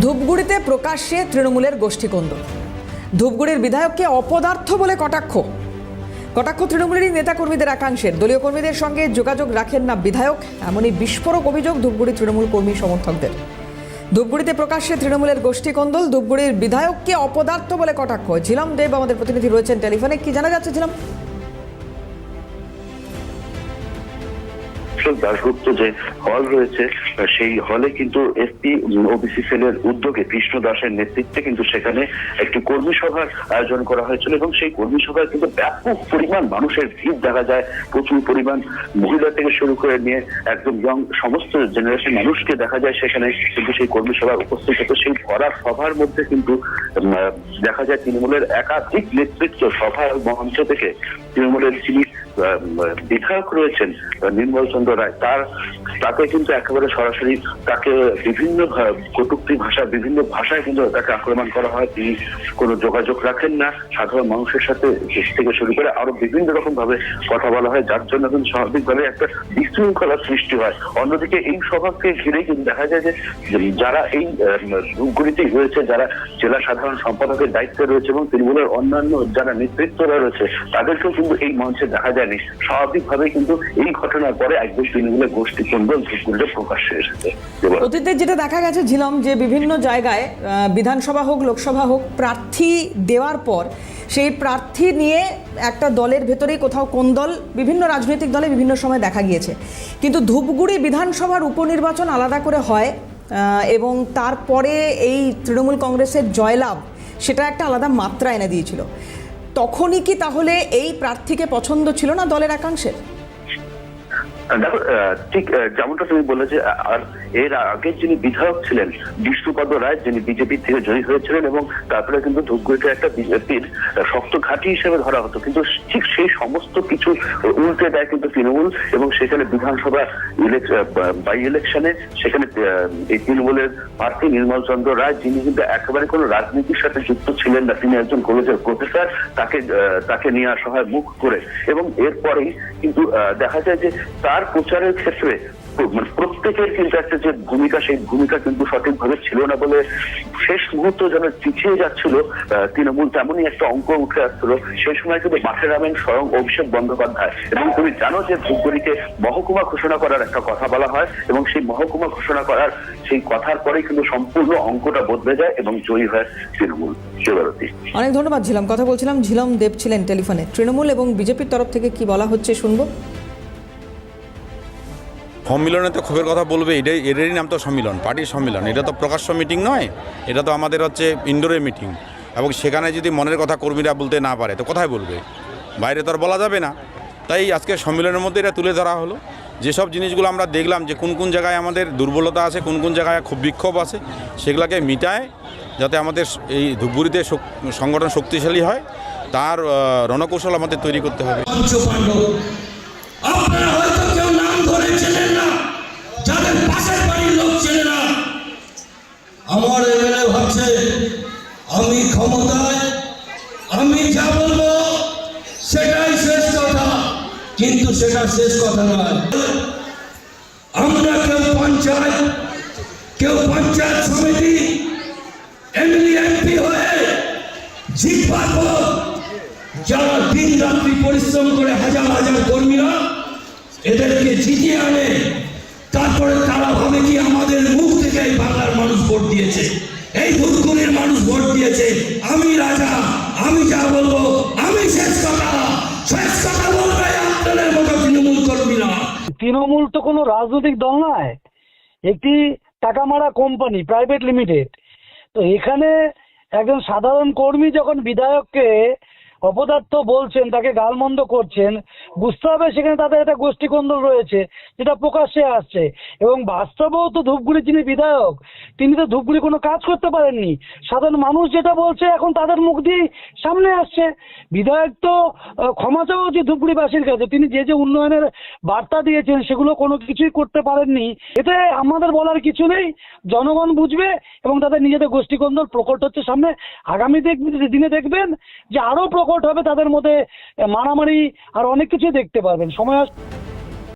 ধূপগুড়িতে প্রকাশ্যে তৃণমূলের গোষ্ঠীকন্দল। ধূপগুড়ির বিধায়ককে অপদার্থ বলে কটাক্ষ তৃণমূলেরই নেতাকর্মীদের একাংশের। দলীয় কর্মীদের সঙ্গে যোগাযোগ রাখেন না বিধায়ক, এমনই বিস্ফোরক অভিযোগ ধূপগুড়ি তৃণমূল কর্মী সমর্থকদের। ধূপগুড়িতে প্রকাশ্যে তৃণমূলের গোষ্ঠীকন্দল, ধূপগুড়ির বিধায়ককে অপদার্থ বলে কটাক্ষ। ঝিলাম দেব আমাদের প্রতিনিধি রয়েছেন টেলিফোনে। কি জানা যাচ্ছে ঝিলাম? দাশগুপ্ত যে হল রয়েছে সেই হলে কিন্তু এসপি ওবিসি সেলের উদ্যোগে কৃষ্ণ দাসের নেতৃত্বে কিন্তু সেখানে একটি কর্মী সভার আয়োজন করা হয়েছিল এবং সেই কর্মী সভায় কিন্তু ব্যাপক পরিমাণ মানুষের ভিড় দেখা যায়। প্রচুর পরিমাণ মহিলা থেকে শুরু করে নিয়ে একদম ইয়ং সমস্ত জেনারেশন মানুষকে দেখা যায় সেখানে কিন্তু সেই কর্মী সভায় উপস্থিত হতো। সেই ভরা সভার মধ্যে কিন্তু দেখা যায় তৃণমূলের একাধিক নেতৃত্ব সভা মঞ্চ থেকে তৃণমূলের যিনি বিধায়ক রয়েছেন নির্মল চন্দ্র রায় তাকে কিন্তু একেবারে সরাসরি তাকে বিভিন্ন কটূক্তি ভাষা বিভিন্ন ভাষায় কিন্তু তাকে আক্রমণ করা হয়। তিনি কোনো যোগাযোগ রাখেন না সাধারণ মানুষের সাথে থেকে শুরু করে আরো বিভিন্ন রকম ভাবে কথা বলা হয়, যার জন্য কিন্তু স্বাভাবিকভাবে একটা বিশৃঙ্খলার সৃষ্টি হয়। অন্যদিকে এই সভাকে ঘিরে কিন্তু দেখা যায় যে যারা এই ধূপগুড়িতেই রয়েছে, যারা জেলা সাধারণ সম্পাদকের দায়িত্বে রয়েছে এবং তৃণমূলের অন্যান্য যারা নেতৃত্বরা রয়েছে তাদেরকেও কিন্তু এই মঞ্চে দেখা যায়নি। স্বাভাবিকভাবেই কিন্তু এই ঘটনার পরে একদম তৃণমূলের গোষ্ঠীকন্দল ধূপগুড়িতে প্রকাশ্যে এসেছে। অতীতে যেটা দেখা গেছে ঝিলাম, যে বিভিন্ন জায়গায় বিধানসভা হোক লোকসভা হোক প্রার্থী দেওয়ার পর সেই প্রার্থী নিয়ে একটা দলের ভেতরেই কোথাও কোন দল বিভিন্ন রাজনৈতিক দলে বিভিন্ন সময় দেখা গিয়েছে, কিন্তু ধূপগুড়ি বিধানসভার উপনির্বাচন আলাদা করে হয় এবং তারপরে এই তৃণমূল কংগ্রেসের জয়লাভ সেটা একটা আলাদা মাত্রা এনে দিয়েছিল। তখনই কি তাহলে এই প্রার্থীকে পছন্দ ছিল না দলের একাংশের? দেখো, ঠিক যেমনটা তুমি বলে যে আর এর আগে যিনি বিধায়ক ছিলেন বিষ্ণুপদ রায়, যিনি বিজেপি থেকে জয়ী হয়েছিলেন এবং তারপরে কিন্তু ধূপগুড়িতে একটা বিজেপির শক্ত ঘাঁটি হিসেবে ধরা হতো, কিন্তু ঠিক সেই সমস্ত কিছু উল্টে দেয় কিন্তু তৃণমূল এবং সেখানে বিধানসভা বাই ইলেকশনে সেখানে এই তৃণমূলের প্রার্থী নির্মল চন্দ্র রায়, যিনি কিন্তু একেবারে কোনো রাজনীতির সাথে যুক্ত ছিলেন না, তিনি একজন কলেজের প্রফেসর, তাকে নিয়ে আসা হয় মুখ করে এবং এরপরেই কিন্তু দেখা যায় যে তার প্রচারের ক্ষেত্রে প্রত্যেকের কিন্তু একটা যে ভূমিকা সেই ভূমিকা কিন্তু সঠিকভাবে ছিল না বলে শেষ মুহূর্ত যেন পিছিয়ে যাচ্ছিল তৃণমূল, তেমনই একটা অঙ্ক উঠে আসছিল। সেই সময় কিন্তু মাঠে নামেন স্বয়ং অভিষেক বন্দ্যোপাধ্যায় এবং তুমি জানো যে ধূপগুড়িকে মহকুমা ঘোষণা করার একটা কথা বলা হয় এবং সেই মহকুমা ঘোষণা করার সেই কথার পরেই কিন্তু সম্পূর্ণ অঙ্কটা বদলে যায় এবং জয়ী হয় তৃণমূল। অনেক ধন্যবাদ ঝিলাম। কথা বলছিলাম, ঝিলাম দেব ছিলেন টেলিফোনে। তৃণমূল এবং বিজেপির তরফ থেকে কি বলা হচ্ছে শুনবো। সম্মিলনে তো ক্ষোভের কথা বলবে, এটারই নাম তো সম্মিলন, পার্টির সম্মিলন। এটা তো প্রকাশ্য মিটিং নয়, এটা তো আমাদের হচ্ছে ইনডোরের মিটিং এবং সেখানে যদি মনের কথা কর্মীরা বলতে না পারে তো কোথায় বলবে? বাইরে তো আর বলা যাবে না। তাই আজকে সম্মিলনের মধ্যে এটা তুলে ধরা হলো, যেসব জিনিসগুলো আমরা দেখলাম যে কোন কোন জায়গায় আমাদের দুর্বলতা আছে, কোন কোন জায়গায় খুব বিক্ষোভ আছে, সেগুলোকে মিটায় যাতে আমাদের এই ধূপগুড়িতে সংগঠন শক্তিশালী হয় তার রণকৌশল আমাদের তৈরি করতে হবে। আপনারা হয়তো কেউ নাম ধরে চেনেন না, যাদের পাশের বাড়ির লোক চেনে না। আমার এমএলএ ভাবছে আমি ক্ষমতায়, আমি যা বলবো সেটাই শেষ কথা, কিন্তু সেটা শেষ কথা নয়। আমরা কেউ পঞ্চায়েত সমিতি এমএলএ এমপি হয়ে জিতবো, যারা দিন রাত্রি পরিশ্রম করে হাজার হাজার কর্মীরা এদেরকে জিতিয়ে আনে, তারপরে তারা ভাবে কি আমাদের মুখ থেকে এই বাংলার মানুষ ভোট দিয়েছে, এই ধূপগুড়ির মানুষ ভোট দিয়েছে, আমি রাজা, আমি যা বলবো আমি শেষ কথা বলবে আপনাদের মতো তৃণমূল কর্মীরা। তৃণমূল তো কোনো রাজনৈতিক দল নয়, একটি টাকা মারা কোম্পানি, প্রাইভেট লিমিটেড। তো এখানে একজন সাধারণ কর্মী যখন বিধায়ককে অপদার্থ বলছেন, তাকে গালমন্দ করছেন, বুঝতে হবে সেখানে তাদের একটা গোষ্ঠীকন্দল রয়েছে যেটা প্রকাশ্যে আসছে। এবং বাস্তবেও তো ধূপগুড়ি যিনি বিধায়ক তিনি তো ধূপগুড়ি কোনো কাজ করতে পারেননি। সাধারণ মানুষ যেটা বলছে এখন তাদের মুখ দিয়েই সামনে আসছে। বিধায়ক তো ক্ষমা চাওয়া উচিত ধূপগুড়িবাসীর কাছে, তিনি যে যে উন্নয়নের বার্তা দিয়েছেন সেগুলো কোনো কিছুই করতে পারেননি। এতে আমাদের বলার কিছু নেই, জনগণ বুঝবে এবং তাদের নিজেদের গোষ্ঠীকন্দল প্রকট হচ্ছে সামনে। আগামী দিনে দেখবেন যে আরও প্রকট হবে, তাদের মধ্যে মারামারি আর অনেক কিছু দেখতে পারবেন। সময়